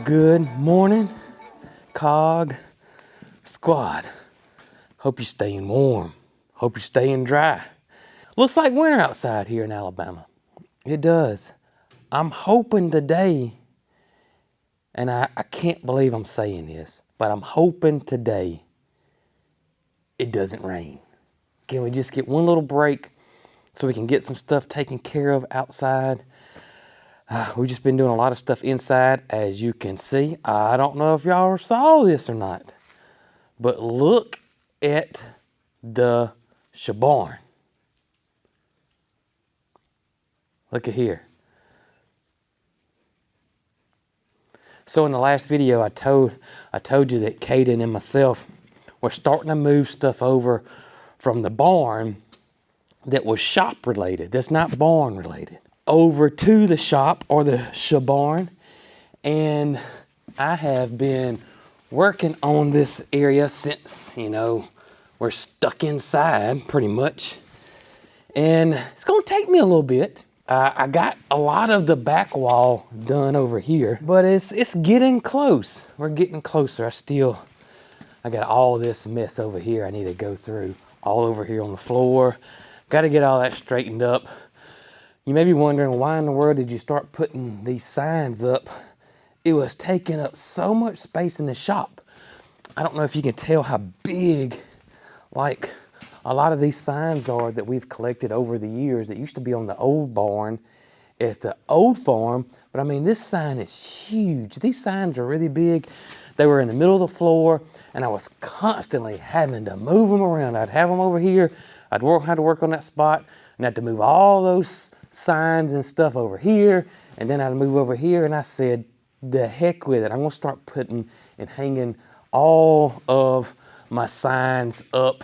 Good morning, Cog Squad. Hope you're staying warm. Hope you're staying dry. Looks like winter outside here in Alabama. It does. I'm hoping today, and I can't believe I'm saying this, but I'm hoping today it doesn't rain. Can we just get one little break so we can get some stuff taken care of outside? We've just been doing a lot of stuff inside, as you can see. I don't know if y'all saw this or not, but look at the barn. Look at here. So in the last video, I told you that Kaden and myself were starting to move stuff over from the barn that was shop related, that's not barn related, over to the shop or the barn. And I have been working on this area since, we're stuck inside pretty much. And it's gonna take me a little bit. I got a lot of the back wall done over here, but it's getting close. We're getting closer. I got all this mess over here I need to go through, all over here on the floor. Got to get all that straightened up. You may be wondering, why in the world did you start putting these signs up? It was taking up so much space in the shop. I don't know if you can tell how big, like, a lot of these signs are that we've collected over the years that used to be on the old barn at the old farm. But I mean, this sign is huge. These signs are really big. They were in the middle of the floor, and I was constantly having to move them around. I'd have them over here. I'd have to work on that spot, and have to move all those signs and stuff over here, and then I'd move over here. And I said, the heck with it. I'm gonna start putting and hanging all of my signs up.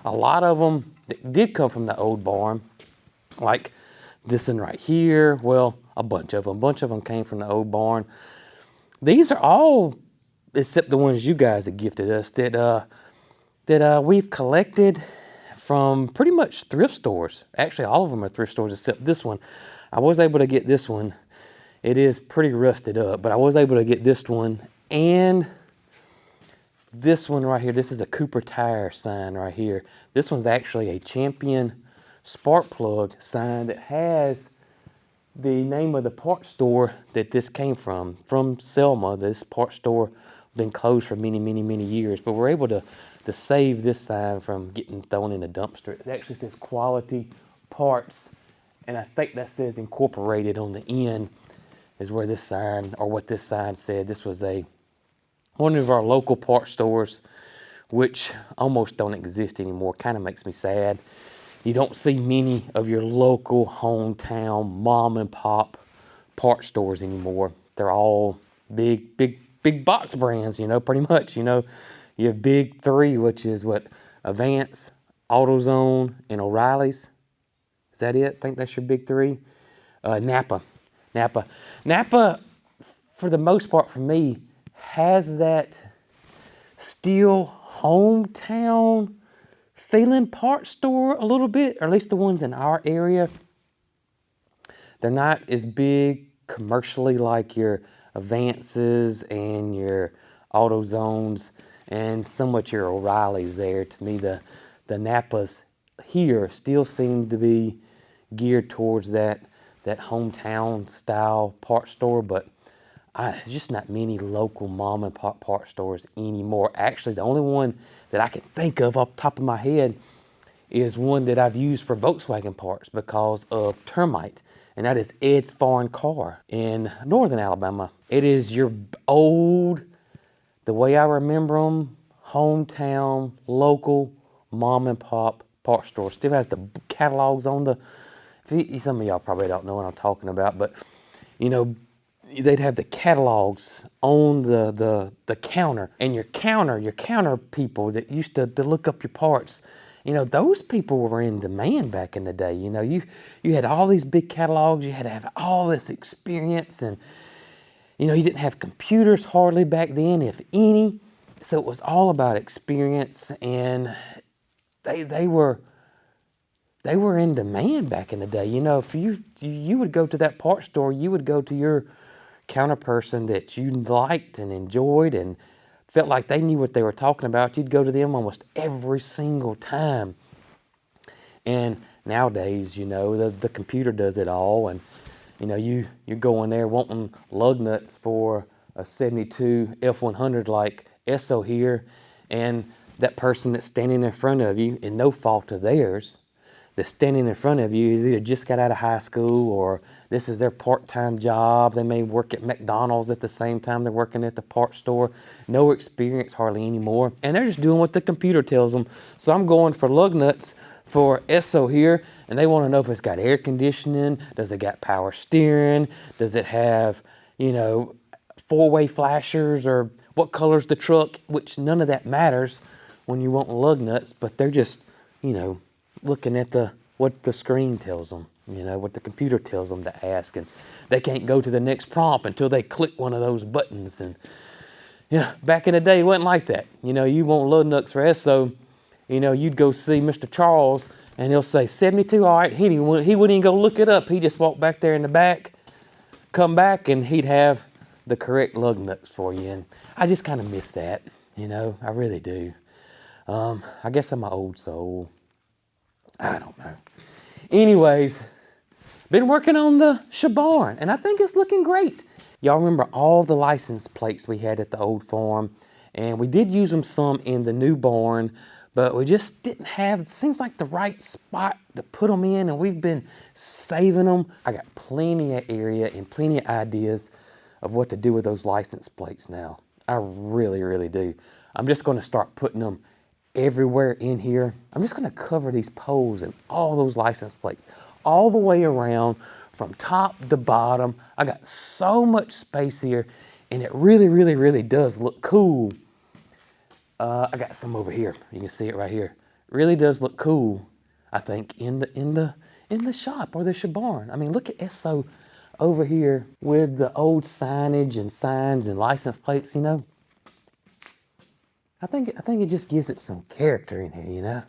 A lot of them did come from the old barn, like this one right here. Well, a bunch of them came from the old barn. These are all, except the ones you guys have gifted us, that we've collected from pretty much thrift stores. Actually, all of them are thrift stores except this one. I was able to get this one. It is pretty rusted up, but I was able to get this one and this one right here. This is a Cooper Tire sign right here. This one's actually a Champion spark plug sign that has the name of the parts store that this came from Selma. This parts store been closed for many, many, many years, but we're able to save this sign from getting thrown in a dumpster. It actually says quality parts, and I think that says incorporated on the end is where this sign, or what this sign said. This was one of our local parts stores, which almost don't exist anymore. Kind of makes me sad. You don't see many of your local hometown mom and pop parts stores anymore. They're all big box brands, pretty much. You have big three, which is what? Advance, AutoZone, and O'Reilly's. Is that it? I think that's your big three. Napa, for the most part for me, has that still hometown feeling parts store a little bit, or at least the ones in our area. They're not as big commercially like your Advances and your AutoZones and somewhat your O'Reilly's there. To me, the Napas here still seem to be geared towards that hometown style parts store, but just not many local mom and pop parts stores anymore. Actually, the only one that I can think of off the top of my head is one that I've used for Volkswagen parts because of termite, and that is Ed's Foreign Car in northern Alabama. It is your old, the way I remember them, hometown, local mom and pop parts store. Still has the catalogs on the, some of y'all probably don't know what I'm talking about, but they'd have the catalogs on the counter, and your counter people that used to look up your parts, those people were in demand back in the day. You had all these big catalogs, you had to have all this experience, and you didn't have computers hardly back then, if any, so it was all about experience, and they were in demand back in the day. If you would go to that parts store, you would go to your counter person that you liked and enjoyed and felt like they knew what they were talking about, you'd go to them almost every single time. And nowadays, you know, the computer does it all, and you know, you're going there wanting lug nuts for a 72 F100 like Esso here, and that person that's standing in front of you, in no fault of theirs, that's standing in front of you is either just got out of high school or this is their part-time job. They may work at McDonald's at the same time they're working at the parts store. No experience hardly anymore. And they're just doing what the computer tells them. So I'm going for lug nuts for Esso here, and they want to know if it's got air conditioning, does it got power steering, does it have, you know, four-way flashers, or what color's the truck, which none of that matters when you want lug nuts, but they're just, you know, looking at what the screen tells them, you know, what the computer tells them to ask, and they can't go to the next prompt until they click one of those buttons. And yeah, back in the day, it wasn't like that. You know, you want lug nuts for Esso, you know, you'd go see Mr. Charles, and he'll say 72. All right, he wouldn't even go look it up. He just walked back there in the back, come back, and he'd have the correct lug nuts for you. And I just kind of miss that, you know, I really do. I guess I'm an old soul. I don't know. Anyways, been working on the barn, and I think it's looking great. Y'all remember all the license plates we had at the old farm, and we did use them some in the new barn, but we just didn't have, it seems like, the right spot to put them in, and we've been saving them. I got plenty of area and plenty of ideas of what to do with those license plates now. I really, really do. I'm just going to start putting them everywhere in here. I'm just going to cover these poles and all those license plates all the way around from top to bottom. I got so much space here, and it really, really, really does look cool. I got some over here. You can see it right here. It really does look cool, I think, in the shop or the barn. I mean, look at Esso over here with the old signage and signs and license plates, you know. I think it just gives it some character in here, you know.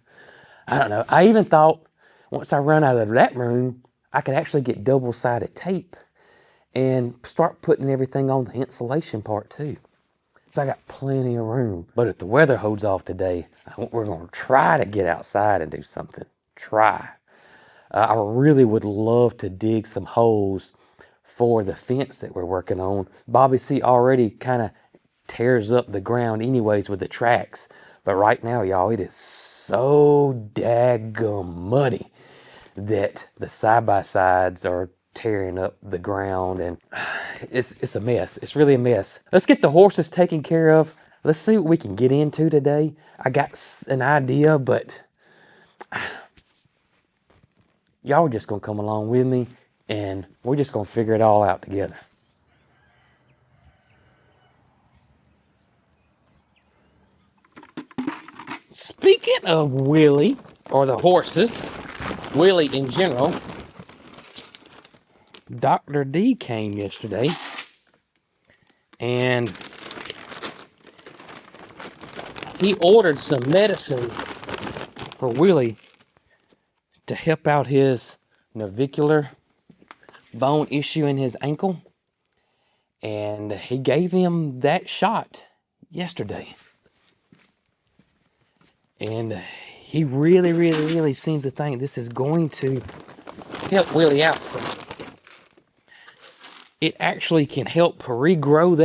I don't know. I even thought once I run out of that room, I could actually get double-sided tape and start putting everything on the insulation part too. So I got plenty of room. But if the weather holds off today, we're going to try to get outside and do something. Try. I really would love to dig some holes for the fence that we're working on. Bobby C already kind of tears up the ground anyways with the tracks. But right now, y'all, it is so daggum muddy that the side-by-sides are tearing up the ground, and it's a mess. It's really a mess. Let's get the horses taken care of. Let's see what we can get into today. I got an idea, but y'all are just gonna come along with me, and we're just gonna figure it all out together. Speaking of Willie, or the horses, Willie in general, Dr. D came yesterday, and he ordered some medicine for Willie to help out his navicular bone issue in his ankle. And he gave him that shot yesterday. And he really, really, really seems to think this is going to help Willie out some. It actually can help regrow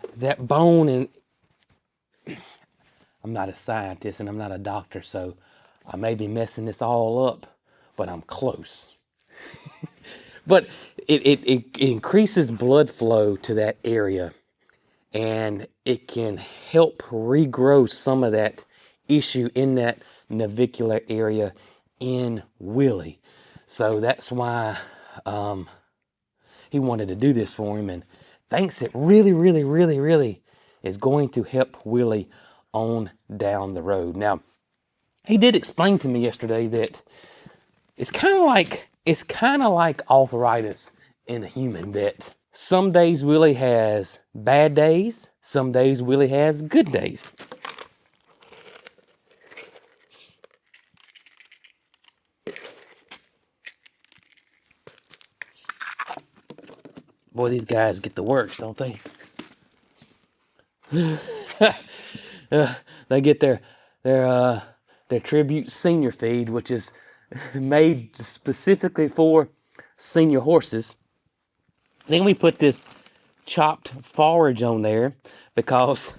that bone. And I'm not a scientist and I'm not a doctor, so I may be messing this all up, but I'm close. But it increases blood flow to that area, and it can help regrow some of that issue in that navicular area in Willie. So that's why he wanted to do this for him, and thinks it really, really, really, really is going to help Willie on down the road. Now, he did explain to me yesterday that it's kind of like arthritis in a human, that some days Willie has bad days, some days Willie has good days. Boy, these guys get the works, don't they? They get their tribute senior feed, which is made specifically for senior horses. Then we put this chopped forage on there because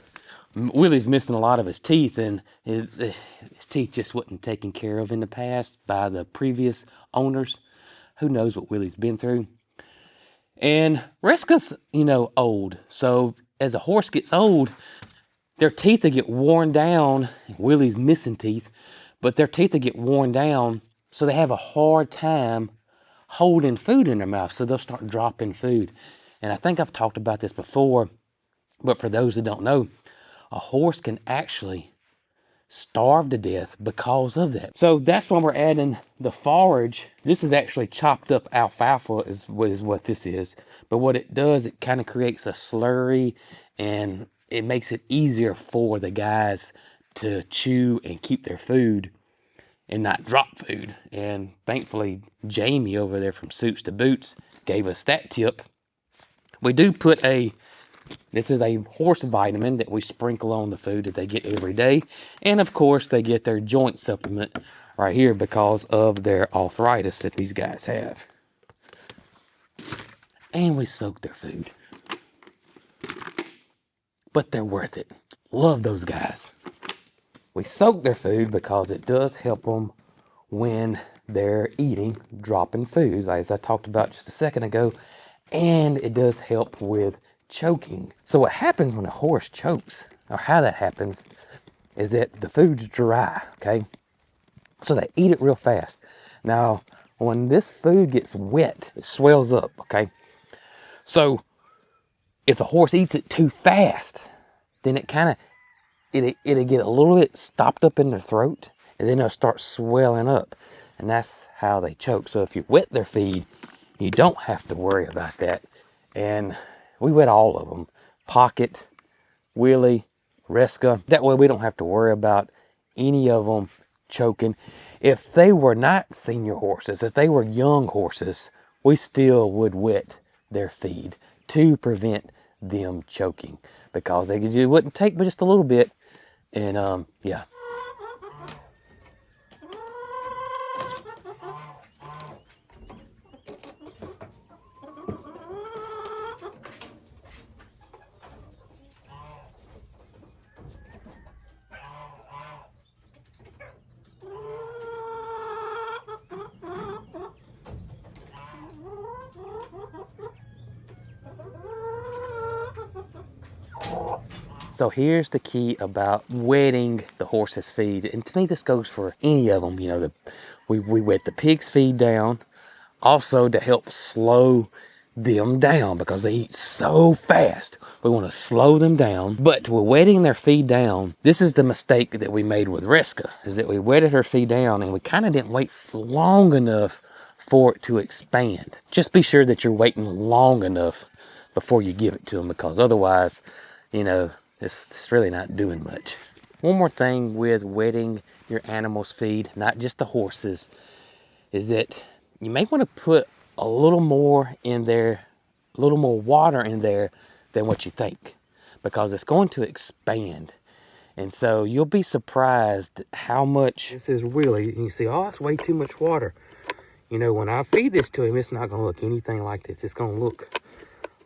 Willie's missing a lot of his teeth, and his teeth just wasn't taken care of in the past by the previous owners. Who knows what Willie's been through. And Reska's, old. So as a horse gets old, their teeth will get worn down. Willie's missing teeth, but their teeth will get worn down, so they have a hard time holding food in their mouth. So they'll start dropping food. And I think I've talked about this before, but for those that don't know, a horse can actually starve to death because of that. So that's why we're adding the forage. This is actually chopped up alfalfa is what this is. But what it does, it kind of creates a slurry, and it makes it easier for the guys to chew and keep their food and not drop food. And thankfully, Jamie over there from Suits to Boots gave us that tip. We do put this is a horse vitamin that we sprinkle on the food that they get every day. And of course, they get their joint supplement right here because of their arthritis that these guys have. And we soak their food. But they're worth it. Love those guys. We soak their food because it does help them when they're eating, dropping food, as I talked about just a second ago. And it does help with choking. So what happens when a horse chokes, or how that happens, is that the food's dry, okay? So they eat it real fast. Now, when this food gets wet, it swells up, okay? So if a horse eats it too fast, then it'll get a little bit stopped up in their throat, and then it'll start swelling up. And that's how they choke. So if you wet their feed, you don't have to worry about that. And we wet all of them. Pocket, Willie, Reska. That way we don't have to worry about any of them choking. If they were not senior horses, if they were young horses, we still would wet their feed to prevent them choking, because it wouldn't take but just a little bit. And yeah. So here's the key about wetting the horse's feed. And to me, this goes for any of them. We wet the pig's feed down also to help slow them down because they eat so fast. We want to slow them down. But we're wetting their feed down. This is the mistake that we made with Reska, is that we wetted her feed down and we kind of didn't wait long enough for it to expand. Just be sure that you're waiting long enough before you give it to them, because otherwise, it's really not doing much. One more thing with wetting your animal's feed, not just the horses, is that you may want to put a little more in there, a little more water in there than what you think, because it's going to expand. And so you'll be surprised how much. This is Willie, and you see, oh, it's way too much water. When I feed this to him, it's not going to look anything like this. It's going to look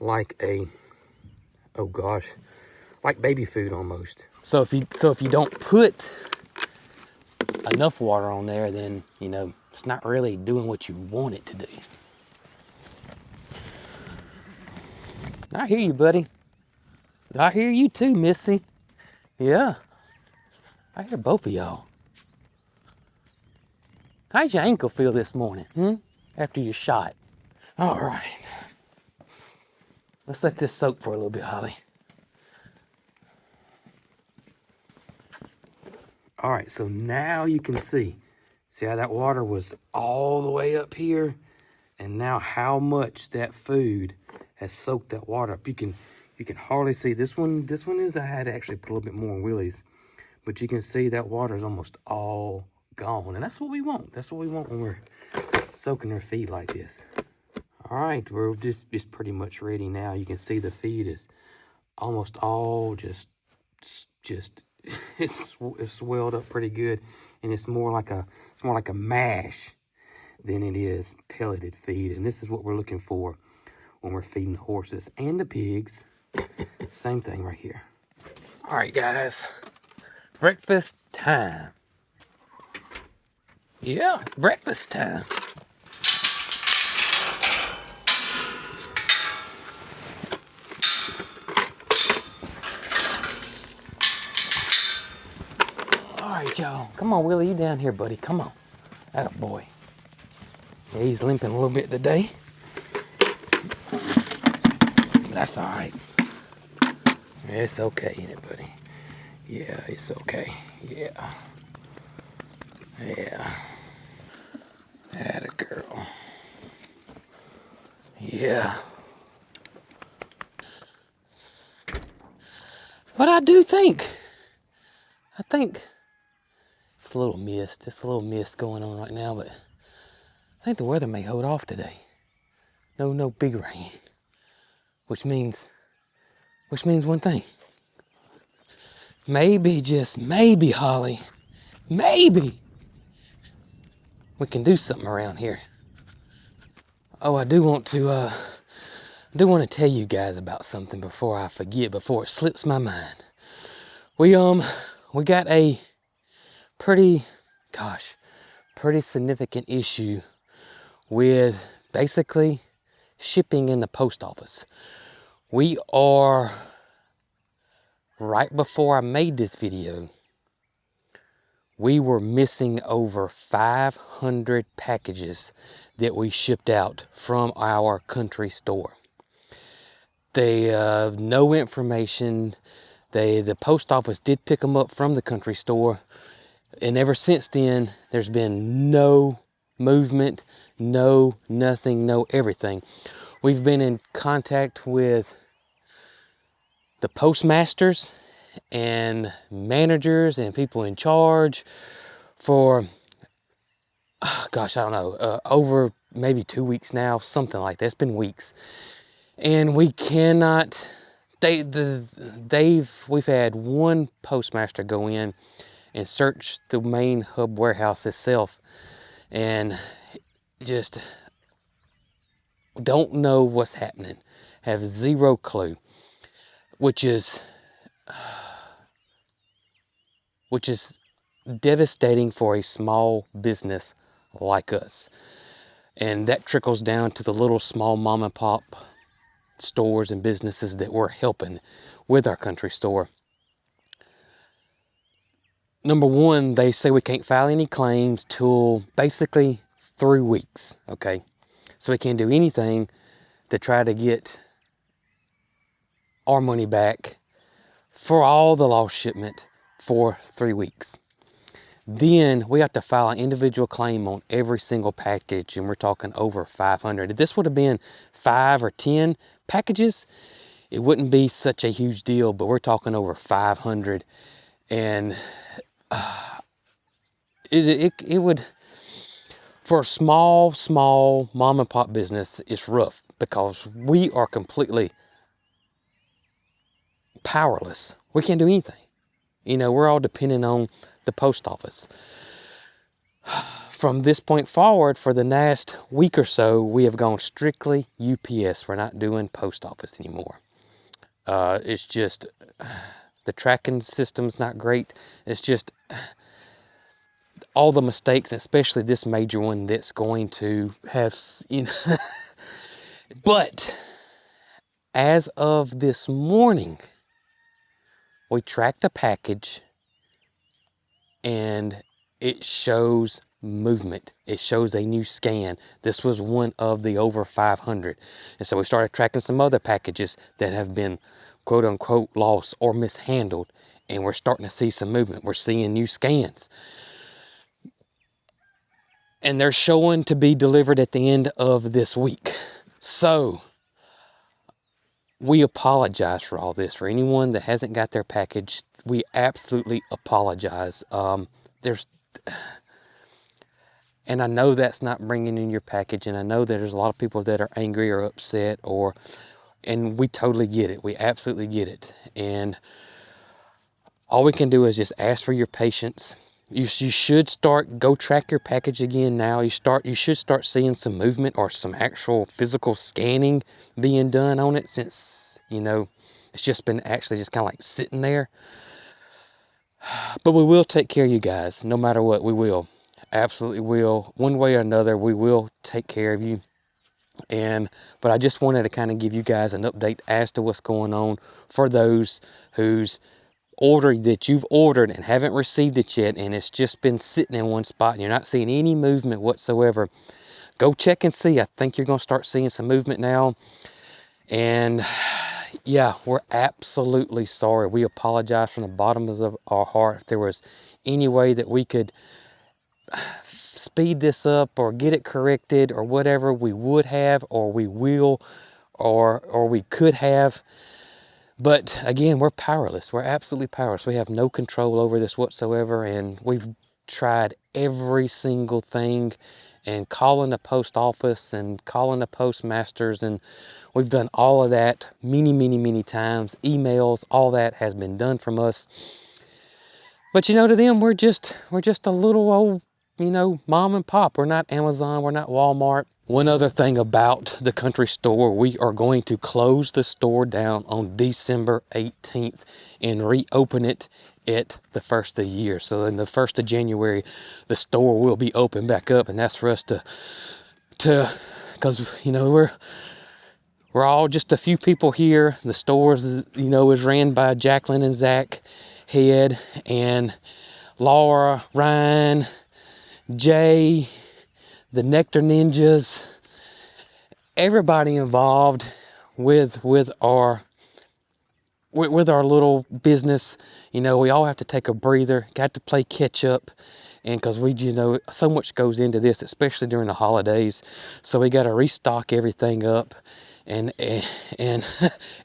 like like baby food almost. So if you don't put enough water on there, then it's not really doing what you want it to do. I hear you, buddy. I hear you too, Missy. Yeah, I hear both of y'all. How's your ankle feel this morning, after your shot? All right. Let's let this soak for a little bit, Holly. All right, so now you can see how that water was all the way up here, and now how much that food has soaked that water up. You can hardly see this one. This one I had to actually put a little bit more on Willie's, but you can see that water is almost all gone, and that's what we want. That's what we want when we're soaking their feed like this. All right, we're just pretty much ready now. You can see the feed is almost all just it's swelled up pretty good, and it's more like a mash than it is pelleted feed. And this is what we're looking for when we're feeding the horses and the pigs. Same thing right here. All right, guys, breakfast time. Yeah, it's breakfast time. All right, y'all. Come on, Willie, you down here, buddy. Come on. Atta boy. Yeah, he's limping a little bit today. That's all right. It's okay, ain't it, buddy? Yeah, it's okay. Yeah. Yeah. Atta girl. Yeah. But I think it's a little mist. It's a little mist going on right now, but I think the weather may hold off today. No big rain. Which means one thing. Maybe, just maybe, Holly, maybe we can do something around here. Oh, I do want to tell you guys about something before I forget, before it slips my mind. We got a pretty significant issue with basically shipping in the post office. We are, right before I made this video, we were missing over 500 packages that we shipped out from our country store. They, no information. The post office did pick them up from the country store. And ever since then, there's been no movement, no nothing, no everything. We've been in contact with the postmasters and managers and people in charge for, I don't know, over maybe 2 weeks now, something like that. It's been weeks. And we cannot, we've had one postmaster go in and search the main hub warehouse itself and just don't know what's happening, have zero clue, which is devastating for a small business like us. And that trickles down to the little small mom and pop stores and businesses that we're helping with our country store. Number one, they say we can't file any claims till basically 3 weeks, okay? So we can't do anything to try to get our money back for all the lost shipment for 3 weeks. Then we have to file an individual claim on every single package, and we're talking over 500. If this would have been 5 or 10 packages, it wouldn't be such a huge deal, but we're talking over 500. And it would, for a small mom and pop business, it's rough because we are completely powerless. We can't do anything. You know, we're all dependent on the post office. From this point forward, for the last week or so, we have gone strictly UPS. We're not doing post office anymore. It's just, the tracking system's not great. It's just all the mistakes, especially this major one that's going to have, you know. But as of this morning, we tracked a package and it shows movement. It shows a new scan. This was one of the over 500. And so we started tracking some other packages that have been quote unquote lost or mishandled. And we're starting to see some movement. We're seeing new scans. And they're showing to be delivered at the end of this week. So we apologize for all this. For anyone that hasn't got their package, we absolutely apologize. And I know that's not bringing in your package, and I know that there's a lot of people that are angry or upset, and we totally get it. We absolutely get it. And all we can do is just ask for your patience. You should go track your package again now. You should start seeing some movement or some actual physical scanning being done on it, since, you know, it's just been actually just kind of like sitting there. But we will take care of you guys, no matter what. We will. Absolutely will. One way or another, we will take care of you. But I just wanted to kind of give you guys an update as to what's going on for those whose order that you've ordered and haven't received it yet, and it's just been sitting in one spot and you're not seeing any movement whatsoever. Go check and see. I think you're going to start seeing some movement now. And yeah, we're absolutely sorry. We apologize from the bottom of our heart. If there was any way that we could speed this up or get it corrected or whatever, we would have, or we will, or we could have. But again, we're powerless. We're absolutely powerless. We have no control over this whatsoever, and we've tried every single thing, and calling the post office and calling the postmasters, and we've done all of that many times. Emails, all that has been done from us. But you know, to them, we're just a little old, you know, mom and pop. We're not Amazon, we're not Walmart. One other thing about the country store, we are going to close the store down on December 18th and reopen it at the first of the year. So in the 1st of January, the store will be open back up, and that's for us to because, you know, we're all just a few people here. The store is, you know, is ran by Jacqueline and Zach Head, and Laura, Ryan, Jay, the Nectar Ninjas, everybody involved with our little business. You know, we all have to take a breather, got to play catch up, and because we, you know, so much goes into this, especially during the holidays. So we got to restock everything up, and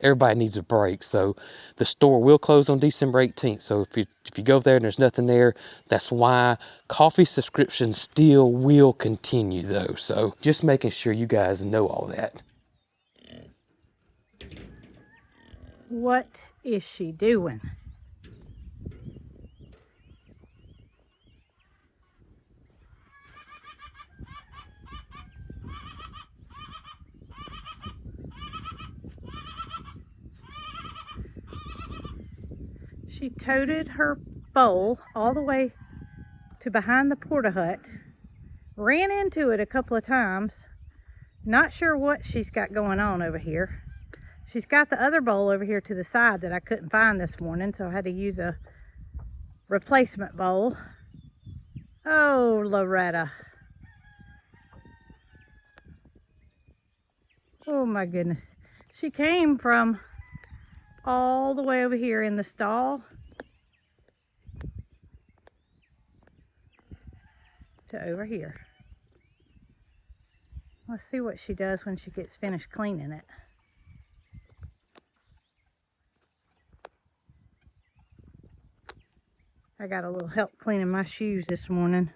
everybody needs a break. So the store will close on December 18th. So if you go there and there's nothing there, that's why. Coffee subscriptions still will continue though. So just making sure you guys know all that. What is she doing? She toted her bowl all the way to behind the porta hut, ran into it a couple of times. Not sure what she's got going on over here. She's got the other bowl over here to the side that I couldn't find this morning, so I had to use a replacement bowl. Oh, Loretta. Oh my goodness. She came from all the way over here in the stall to over here. Let's see what she does when she gets finished cleaning it. I got a little help cleaning my shoes this morning.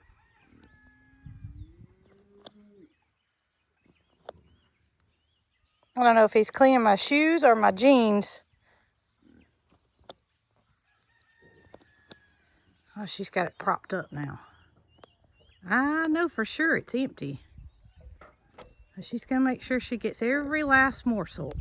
I don't know if he's cleaning my shoes or my jeans. Oh, she's got it propped up now. I know for sure it's empty. But she's gonna make sure she gets every last morsel.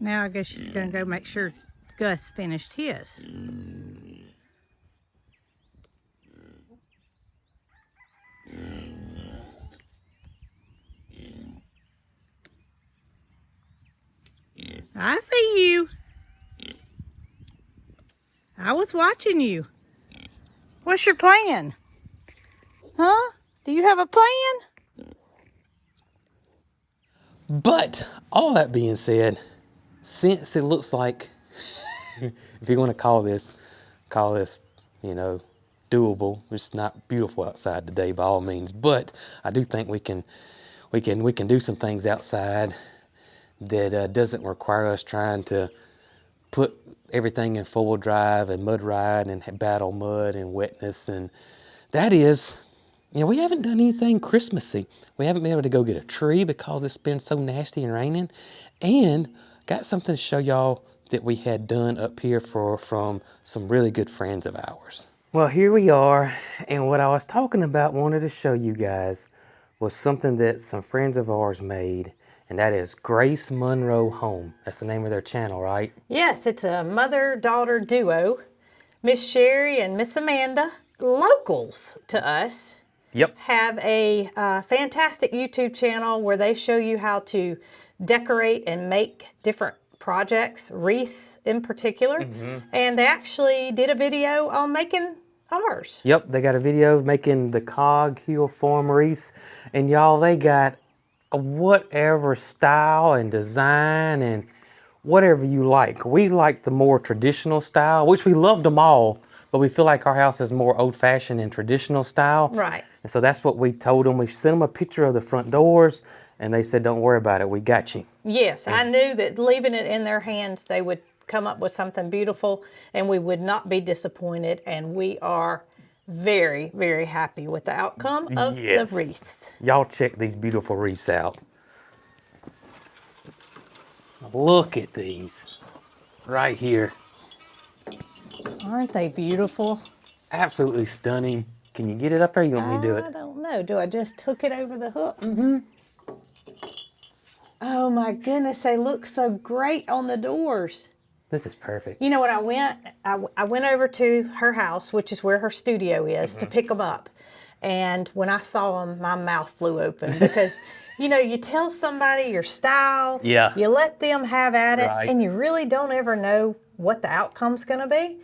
Now I guess she's gonna go make sure Gus finished his. I see you. I was watching you. What's your plan? Huh? Do you have a plan? But all that being said, since it looks like, if you want to call this, you know, doable. It's not beautiful outside today by all means, but I do think we can do some things outside that doesn't require us trying to put everything in four-wheel drive and mud ride and battle mud and wetness. And that is, you know, we haven't done anything Christmassy. We haven't been able to go get a tree because it's been so nasty and raining, and got something to show y'all that we had done up here from some really good friends of ours. Well, here we are, and what I was talking about, wanted to show you guys, was something that some friends of ours made, and that is Grace Monroe Home. That's the name of their channel, right? Yes, it's a mother-daughter duo. Miss Sherry and Miss Amanda, locals to us. Yep. Have a fantastic YouTube channel where they show you how to decorate and make different projects, wreaths in particular. And they actually did a video on making ours. Yep, they got a video making the Cog Hill Farm wreaths, and y'all, they got whatever style and design and whatever you like. We like the more traditional style, which we loved them all, but we feel like our house is more old-fashioned and traditional style. Right. And so that's what we told them. We sent them a picture of the front doors, and they said, don't worry about it, we got you. Yes, I knew that leaving it in their hands, they would come up with something beautiful, and we would not be disappointed. And we are very, very happy with the outcome of the wreaths. Y'all check these beautiful wreaths out. Look at these right here. Aren't they beautiful? Absolutely stunning. Can you get it up there? You want me to do I it? don't know. Do I just hook it over the hook? Oh my goodness, they look so great on the doors. This is perfect. You know what, I went over to her house, which is where her studio is, to pick them up. And when I saw them, my mouth flew open because, you know, you tell somebody your style, Yeah. you let them have at it, Right. and you really don't ever know what the outcome's going to be.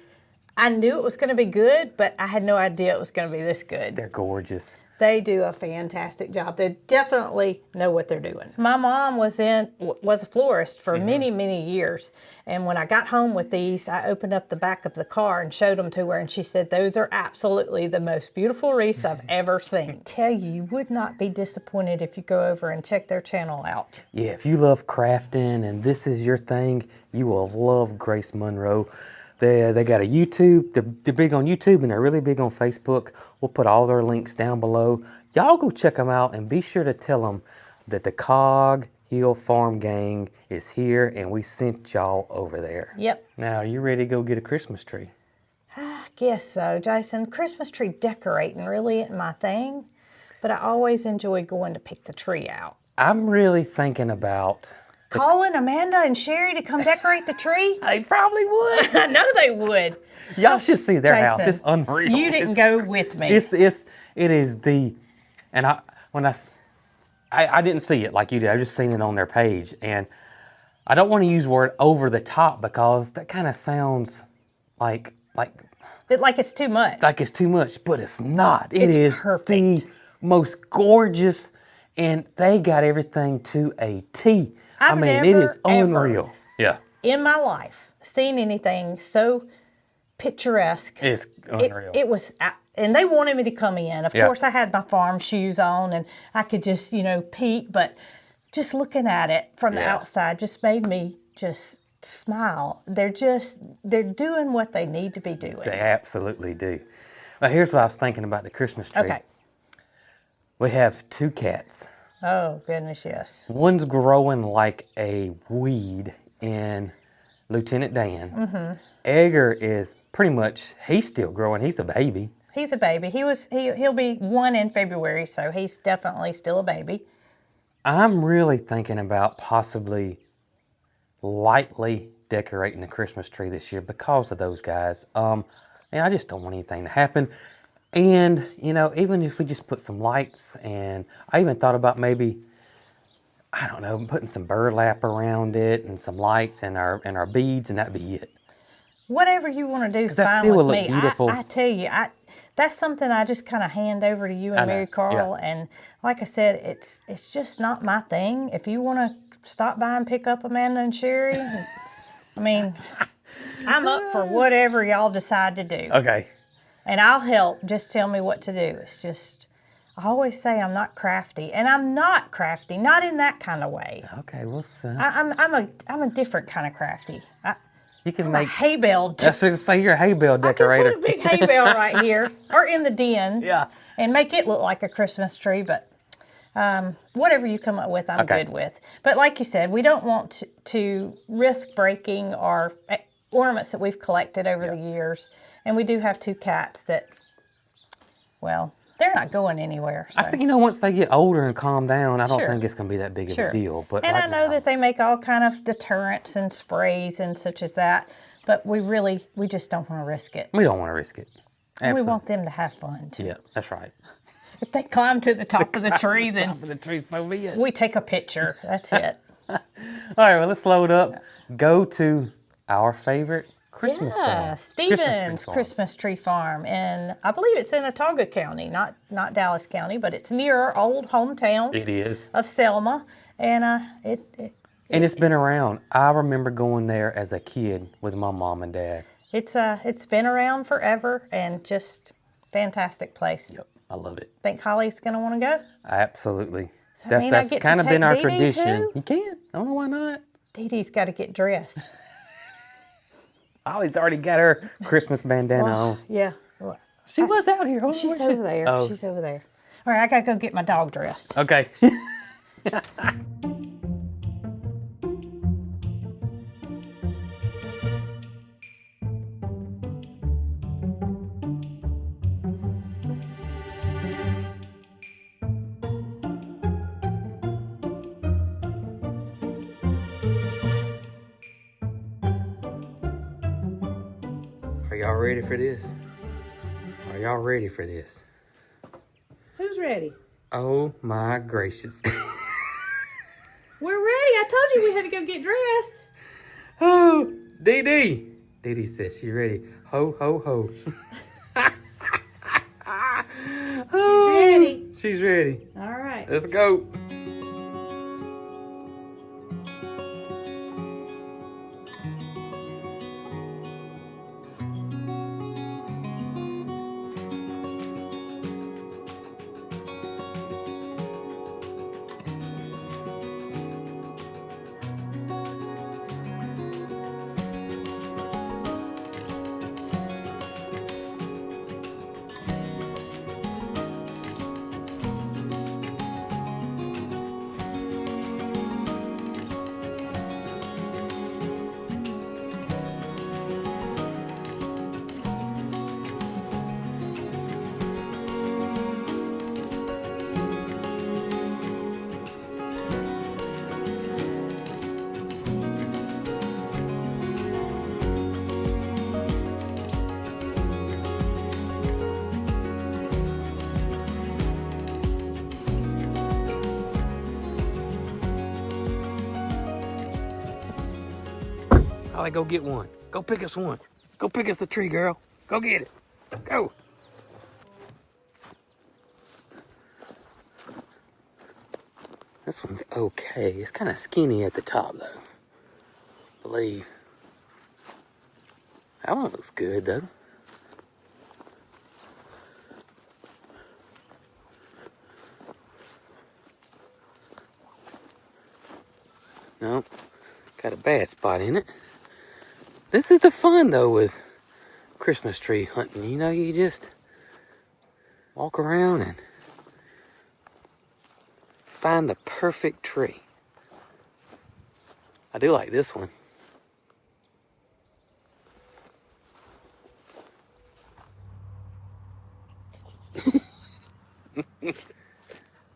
I knew it was going to be good, but I had no idea it was going to be this good. They're gorgeous. They do a fantastic job. They definitely know what they're doing. My mom was a florist for many, many years. And when I got home with these, I opened up the back of the car and showed them to her. And she said, those are absolutely the most beautiful wreaths I've ever seen. Tell you, you would not be disappointed if you go over and check their channel out. Yeah, if you love crafting and this is your thing, you will love Grace Monroe. They got a YouTube, they're big on YouTube, and they're really big on Facebook. We'll put all their links down below. Y'all go check them out, and be sure to tell them that the Cog Hill Farm gang is here, and we sent y'all over there. Yep. Now, are you ready to go get a Christmas tree? I guess so, Jason. Christmas tree decorating really isn't my thing, but I always enjoy going to pick the tree out. I'm really thinking about... Calling Amanda and Sherry to come decorate the tree? They probably would. I know they would. Y'all should see their house. Jason, It's unreal. You didn't go with me. It is the, and I didn't see it like you did. I just seen it on their page, and I don't want to use the word over the top because that kind of sounds like it's too much. like it's too much, but it's not. It's It is perfect. the most gorgeous, and they got everything to a T. I I've mean, it never, is unreal. Yeah, in my life, seen anything so picturesque. it's unreal. It was, and they wanted me to come in. Of Yeah. course, I had my farm shoes on, and I could just, peek, but just looking at it from the Yeah. outside just made me just smile. They're doing what they need to be doing. They absolutely do. Well, here's what I was thinking about the Christmas tree. Okay. We have 2 cats. Oh, goodness, yes. One's growing like a weed in Lieutenant Dan. Edgar is pretty much, he's still growing. He's a baby. He's a baby. He'll be 1 in February, so he's definitely still a baby. I'm really thinking about possibly lightly decorating the Christmas tree this year because of those guys. And I just don't want anything to happen. And, even if we just put some lights, and I even thought about maybe, I don't know, putting some burlap around it and some lights and our beads, and that'd be it. Whatever you want to do is that fine still with will look me. beautiful. I tell you, that's something I just kind of hand over to you I and know, Mary Carl. yeah. And like I said, it's just not my thing. If you want to stop by and pick up Amanda and Sherry, I mean, I'm up for whatever y'all decide to do. Okay. And I'll help. Just tell me what to do. It's just, I always say I'm not crafty, and I'm not crafty, not in that kind of way. Okay, we'll see. I'm a different kind of crafty. You can I'm make a hay bale. That's what to say. You're a hay bale decorator. I can put a big hay bale right here, or in the den. Yeah. And make it look like a Christmas tree. But whatever you come up with, I'm good with. But like you said, we don't want to risk breaking our ornaments that we've collected over the years. And we do have 2 cats that, well, they're not going anywhere. So. I think, once they get older and calm down, I don't think it's going to be that big of a deal. But and right I know now, that they make all kind of deterrents and sprays and such as that. But we just don't want to risk it. we don't want to risk it. And we want them to have fun, too. Yeah, that's right. If they climb to the top of the tree, then Top of the tree, so be it. we take a picture. That's it. All right, well, let's load up. Go to our favorite Christmas farm. Stevens Christmas Tree Farm, and I believe it's in Autauga County, not Dallas County, but it's near our old hometown. It is. Of Selma, and it's been around. I remember going there as a kid with my mom and dad. It's been around forever, and just fantastic place. Yep, I love it. Think Holly's gonna want to go? Absolutely. Does that That's mean I get kind to of been take our Dee Dee tradition. too? You can. I don't know why not. Dee Dee's got to get dressed. Ollie's already got her Christmas bandana on. Yeah. She was out here. She's over there. Oh. She's over there. All right, I gotta go get my dog dressed. Okay. Are y'all ready for this? Are y'all ready for this? Who's ready? Oh my gracious. We're ready. I told you we had to go get dressed. Oh, Dee Dee. Dee Dee says she's ready. Ho, ho, ho. She's ready. She's ready. All right. Let's go. Holly, go get one. Go pick us one. Go pick us the tree, girl. Go get it. Go. This one's okay. It's kind of skinny at the top, though. I believe. That one looks good, though. Nope. Got a bad spot in it. This is the fun, though, with Christmas tree hunting. You just walk around and find the perfect tree. I do like this one.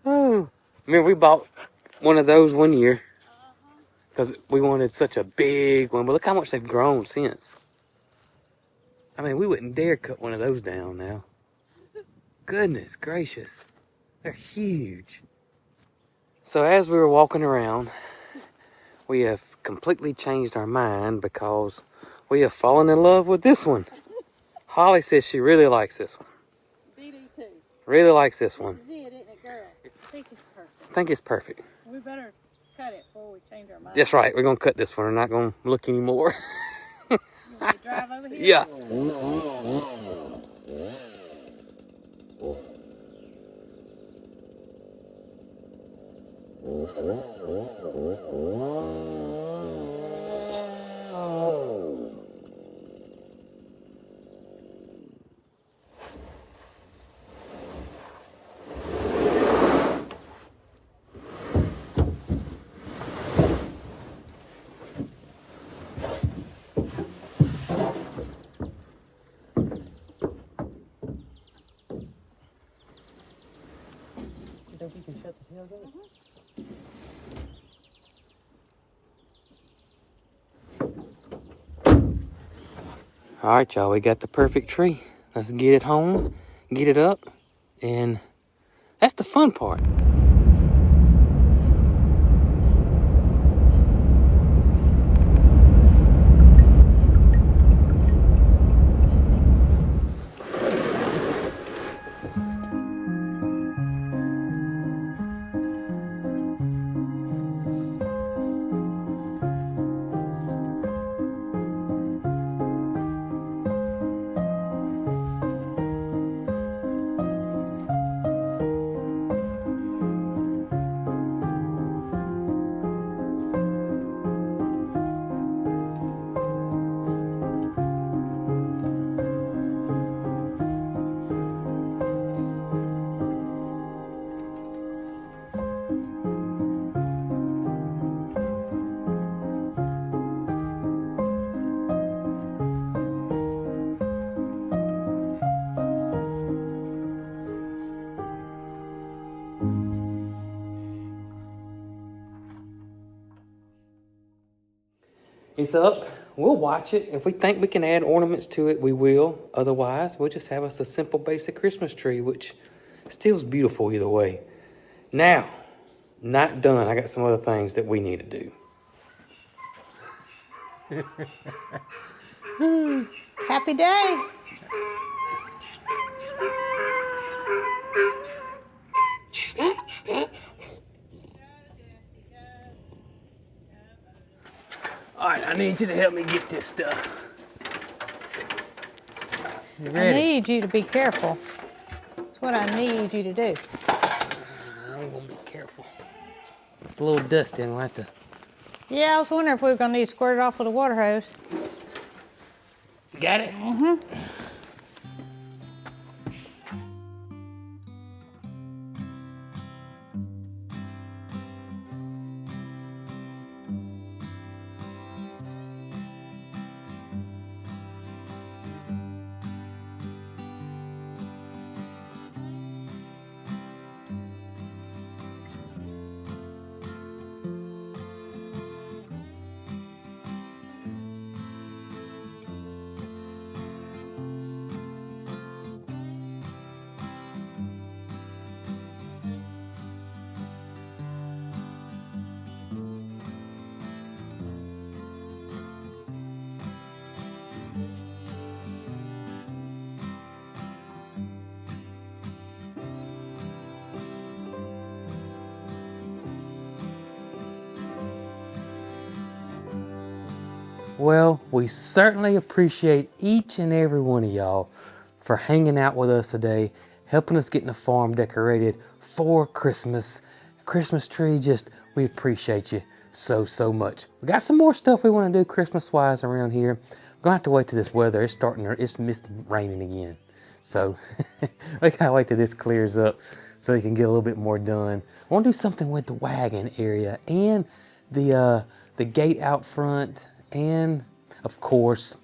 Oh, remember we bought one of those one year because we wanted such a big one, but look how much they've grown since. I mean, we wouldn't dare cut one of those down now. Goodness gracious, they're huge. So as we were walking around, we have completely changed our mind because We have fallen in love with this one. Holly says she really likes this one. Dee Dee too. Really likes this one. This is it, isn't it, girl? I think it's perfect. I think it's perfect. We better cut it before we change our mind. That's right. We're going to cut this one. We're not going to look anymore. You want me to drive over here? Yeah. You think you can shut the tailgate? All right, y'all, we got the perfect tree. Let's get it home, get it up, and that's the fun part. It's up. We'll watch it. If we think we can add ornaments to it, we will. Otherwise, we'll just have us a simple basic Christmas tree, which still is beautiful either way. Now, not done. I got some other things that we need to do. Happy day. All right, I need you to help me get this stuff. You I ready? need you to be careful. That's what I need you to do. I'm gonna be careful. It's a little dusty. I'm gonna have to. Yeah, I was wondering if we were going to need to squirt it off with a water hose. Got it? Mm-hmm. Well, we certainly appreciate each and every one of y'all for hanging out with us today, helping us get the farm decorated for Christmas. Christmas tree, we appreciate you so much. We got some more stuff we want to do Christmas-wise around here. We're gonna have to wait till this weather, it's raining again. So we gotta wait till this clears up so we can get a little bit more done. I want to do something with the wagon area and the gate out front, and of course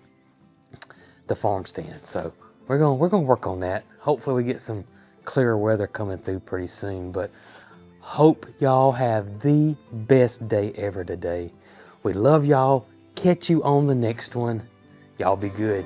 the farm stand. So we're gonna work on that. Hopefully we get some clearer weather coming through pretty soon, but hope y'all have the best day ever today. We love y'all. Catch you on the next one. Y'all be good.